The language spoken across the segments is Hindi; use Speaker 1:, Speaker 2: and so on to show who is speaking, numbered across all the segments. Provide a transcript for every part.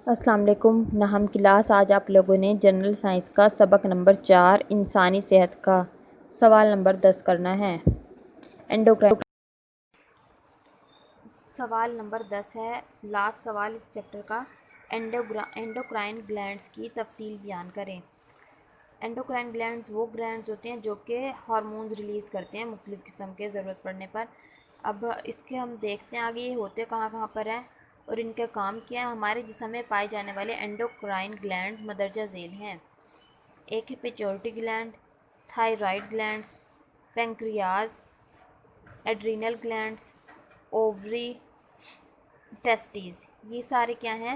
Speaker 1: अस्सलाम वालेकुम नाहम क्लास। आज आप लोगों ने जनरल साइंस का सबक नंबर 4 इंसानी सेहत का सवाल नंबर 10 करना है। एंडोक्राइन सवाल नंबर 10 है, लास्ट सवाल इस चैप्टर का। एंडोक्राइन ग्लैंड्स की तफसील बयान करें। एंडोक्राइन ग्लैंड्स वो ग्लैंड्स होते हैं जो कि हार्मोन्स रिलीज़ करते हैं मुख्तलिफ़ किस्म के ज़रूरत पड़ने पर। अब इसके हम देखते हैं आगे ये होते कहाँ कहाँ पर हैं और इनका काम क्या है। हमारे जिस्म में पाए जाने वाले एंडोक्राइन ग्लैंड मदरजा झेल हैं। एक है pituitary gland, thyroid glands, pancreas, adrenal glands, ovary, testis. ये सारे क्या हैं?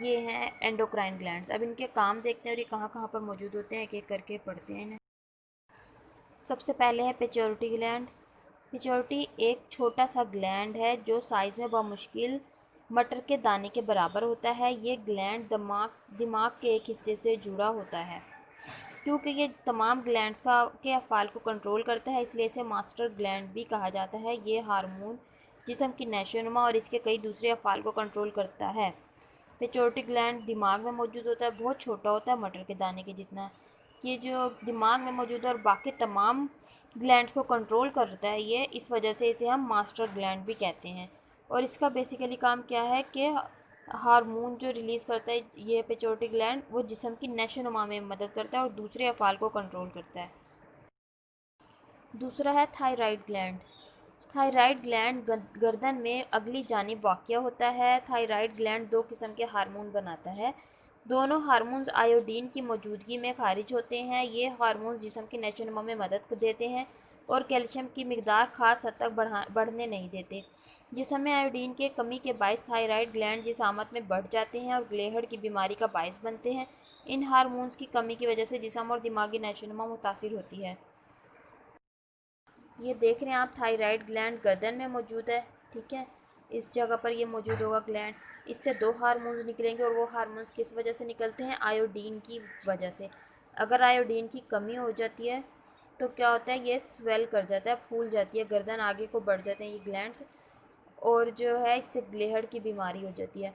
Speaker 1: ये हैं एंडोक्राइन ग्लैंड्स। अब इनके काम देखते हैं और ये कहाँ कहाँ पर मौजूद होते हैं, एक एक करके पढ़ते हैं इन्हें। सबसे पहले है पिट्यूटरी ग्लैंड। पिट्यूटरी एक छोटा सा ग्लैंड है जो साइज़ में बामुश्किल मटर के दाने के बराबर होता है। ये ग्लैंड दिमाग के एक हिस्से से जुड़ा होता है। क्योंकि ये तमाम ग्लैंड्स के अफ़ाल को कंट्रोल करता है, इसलिए इसे मास्टर ग्लैंड भी कहा जाता है। ये हार्मोन जिस्म की नशोनुमा और इसके कई दूसरे अफ़ाल को कंट्रोल करता है। पिट्यूटरी ग्लैंड दिमाग में मौजूद होता है, बहुत छोटा होता है, मटर के दाने के जितना। ये जो दिमाग में मौजूद है और बाकी तमाम ग्लैंड्स को कंट्रोल करता है, ये इस वजह से इसे हम मास्टर ग्लैंड भी कहते हैं। और इसका बेसिकली काम क्या है कि हार्मोन जो रिलीज़ करता है ये पिट्यूटरी ग्लैंड, वो जिस्म की नशोनुमा में मदद करता है और दूसरे अफ़ाल को कंट्रोल करता है। दूसरा है थायराइड ग्लैंड। थायराइड ग्लैंड गर्दन में अगली जानिब वाक़या होता है। थायराइड ग्लैंड दो किस्म के हार्मोन बनाता है। दोनों हार्मोन्स आयोडीन की मौजूदगी में खारिज होते हैं। ये हार्मोन्स जिस्म की नशोनुमा में मदद देते हैं और कैल्शियम की मिकदार ख़ास हद तक बढ़ने नहीं देते। जिस्म में आयोडीन की कमी के बायस थायराइड ग्लैंड जिसामत में बढ़ जाते हैं और ग्लेहड़ की बीमारी का बायस बनते हैं। इन हार्मोन्स की कमी की वजह से जिस्म और दिमागी नशोनुमा मुतासिर होती है। ये देख रहे हैं आप, थायराइड ग्लैंड गर्दन में मौजूद है, ठीक है। इस जगह पर ये मौजूद होगा ग्लैंड। इससे दो हार्मोन्स निकलेंगे और वो हार्मोन्स किस वजह से निकलते हैं? आयोडीन की वजह से। अगर आयोडीन की कमी हो जाती है तो क्या होता है? ये स्वेल कर जाता है, फूल जाती है गर्दन, आगे को बढ़ जाते हैं ये ग्लैंड्स, और जो है इससे ग्लेहड़ की बीमारी हो जाती है।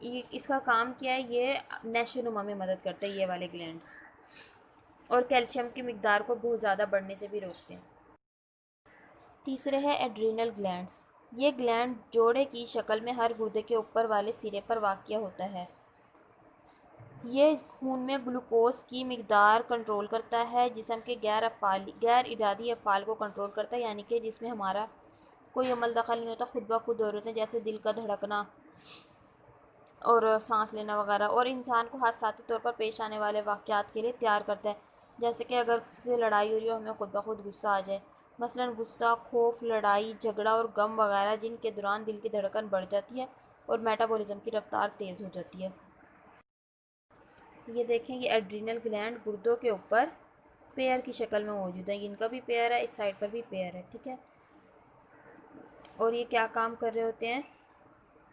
Speaker 1: ये इसका काम क्या है? ये नशोनुमा में मदद करता है ये वाले ग्लैंड्स, और कैल्शियम की मिकदार को बहुत ज़्यादा बढ़ने से भी रोकते हैं। तीसरे है एड्रीनल ग्लैंड्स। ये ग्लैंड जोड़े की शक्ल में हर गुर्दे के ऊपर वाले सिरे पर वाक़या होता है। ये खून में ग्लूकोज की मिकदार कंट्रोल करता है, जिस्म के गैर इरादी अफ़ाल को कंट्रोल करता है, यानी कि जिसमें हमारा कोई अमल दखल नहीं होता, खुद ब खुद हो रहे होते हैं, जैसे दिल का धड़कना और सांस लेना वगैरह। और इंसान को हादसाती तौर पर पेश आने वाले वाक़यात के लिए तैयार करता है, जैसे कि अगर किसी से लड़ाई हो रही हो, हमें खुद ब खुद गुस्सा आ जाए, मसलन गुस्सा, खौफ, लड़ाई झगड़ा और गम वगैरह, जिनके दौरान दिल की धड़कन बढ़ जाती है और मेटाबॉलिज्म की रफ्तार तेज़ हो जाती है। ये देखें, ये एड्रीनल ग्लैंड गुर्दों के ऊपर पेयर की शक्ल में मौजूद है। इनका भी पेयर है, इस साइड पर भी पेयर है, ठीक है। और ये क्या काम कर रहे होते हैं?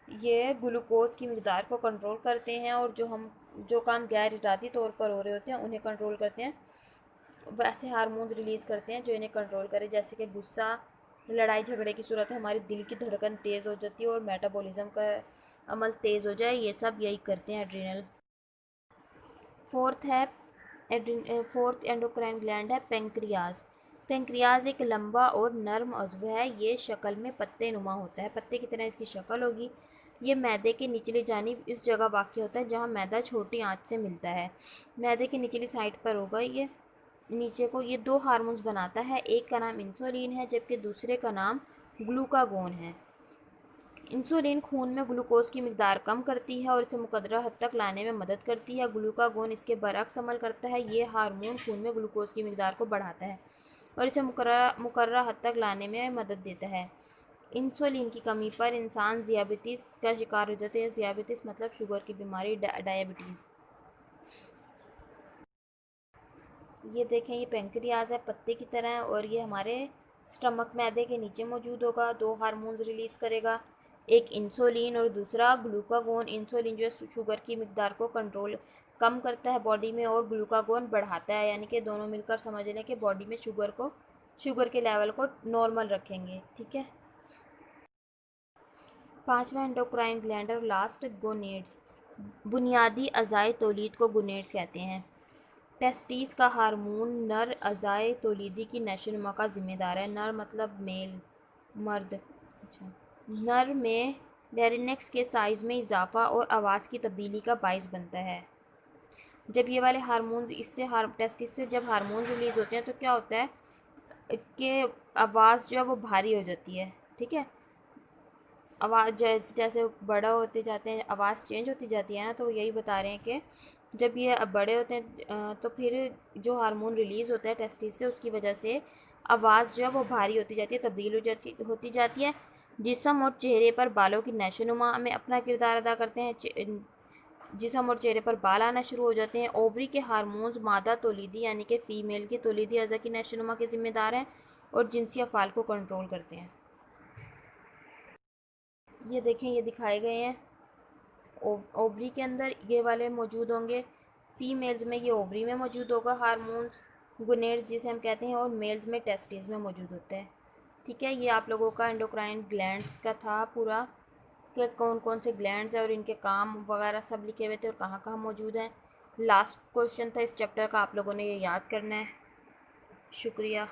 Speaker 1: ये ग्लूकोज की मिकदार को कंट्रोल करते हैं, और जो काम गैर इरादी तौर पर हो रहे होते हैं उन्हें कंट्रोल करते हैं। वैसे हार्मोन्स रिलीज़ करते हैं जो इन्हें कंट्रोल करें, जैसे कि गुस्सा, लड़ाई झगड़े की सूरत में हमारी दिल की धड़कन तेज़ हो जाती है और मेटाबॉलिज्म का अमल तेज़ हो जाए, ये सब यही करते हैं एड्रीनल। फोर्थ है फोर्थ एंडोक्राइन ग्लैंड है पेंक्रियाज। पेंक्रियाज एक लंबा और नर्म अज़्व है। ये शक्ल में पत्ते नुमा होता है, पत्ते की तरह इसकी शक्ल होगी। ये मैदे के निचली जानिब इस जगह वाक़ होता है जहाँ मैदा छोटी आंच से मिलता है। मैदे की निचली साइड पर होगा ये नीचे को। ये दो हार्मोन्स बनाता है, एक का नाम इंसुलिन है जबकि दूसरे का नाम ग्लूकागोन है। इंसुलिन खून में ग्लूकोज की मिकदार कम करती है और इसे मुकद्दरा हद तक लाने में मदद करती है। ग्लूकागोन इसके बरक्स अमल करता है। ये हार्मोन खून में ग्लूकोज की मिकदार को बढ़ाता है और इसे मुकर्ररा हद तक लाने में मदद देता है। इंसुलिन की कमी पर इंसान ज़ियाबितीज़ का शिकार हो जाते हैं। ज़ियाबितीज़ मतलब शुगर की बीमारी, डायबिटीज़। ये देखें, ये पेंक्रियाज है, पत्ते की तरह है, और ये हमारे स्टमक मैदे के नीचे मौजूद होगा। दो हार्मोन्स रिलीज़ करेगा, एक इंसुलिन और दूसरा ग्लूकागोन। इंसुलिन जो है शुगर की मिकदार को कम करता है बॉडी में, और ग्लूकागोन बढ़ाता है, यानी कि दोनों मिलकर समझ लें कि बॉडी में शुगर के लेवल को नॉर्मल रखेंगे, ठीक है। 5वां एंडोक्राइन ग्लैंड और लास्ट गोनेड्स। बुनियादी अज़ाए तौलीद को गोनेड्स कहते हैं। टेस्टिस का हार्मोन नर अज़ाए तौलीदी की नशोनुमा का ज़िम्मेदार है। नर मतलब मेल, मर्द। अच्छा, नर में लैरिंक्स के साइज़ में इजाफा और आवाज़ की तब्दीली का बाइस बनता है। जब ये वाले हार्मोन्स टेस्टिस से जब हार्मोन्स रिलीज़ होते हैं तो क्या होता है कि आवाज़ जो है वो भारी हो जाती है। ठीक है, आवाज़ जैसे जैसे बड़ा होते जाते हैं आवाज़ चेंज होती जाती है ना, तो यही बता रहे हैं कि जब ये बड़े होते हैं तो फिर जो हार्मोन रिलीज़ होता है टेस्टिस से, उसकी वजह से आवाज़ जो है वो भारी होती जाती है, तब्दील होती जाती है। जिस्म और चेहरे पर बालों की नशोनुमा में अपना किरदार अदा करते हैं। जिस्म और चेहरे पर बाल आना शुरू हो जाते हैं। ओवरी के हार्मोन्स मादा तौलीदी यानी कि फ़ीमेल की तौलीदी अज़ा की नशोनुमा के ज़िम्मेदार हैं और जिनसी अफ़ाल को कंट्रोल करते हैं। ये देखें, ये दिखाए गए हैं। ओवरी के अंदर ये वाले मौजूद होंगे। फीमेल्स में ये ओवरी में मौजूद होगा हार्मोन्स, गोनेड्स जिसे हम कहते हैं, और मेल्स में टेस्टिस में मौजूद होता है। ठीक है, ये आप लोगों का एंडोक्राइन ग्लैंड्स का था पूरा, कि कौन कौन से ग्लैंड्स हैं और इनके काम वगैरह सब लिखे हुए थे और कहाँ कहाँ मौजूद हैं। लास्ट क्वेश्चन था इस चैप्टर का, आप लोगों ने ये याद करना है। शुक्रिया।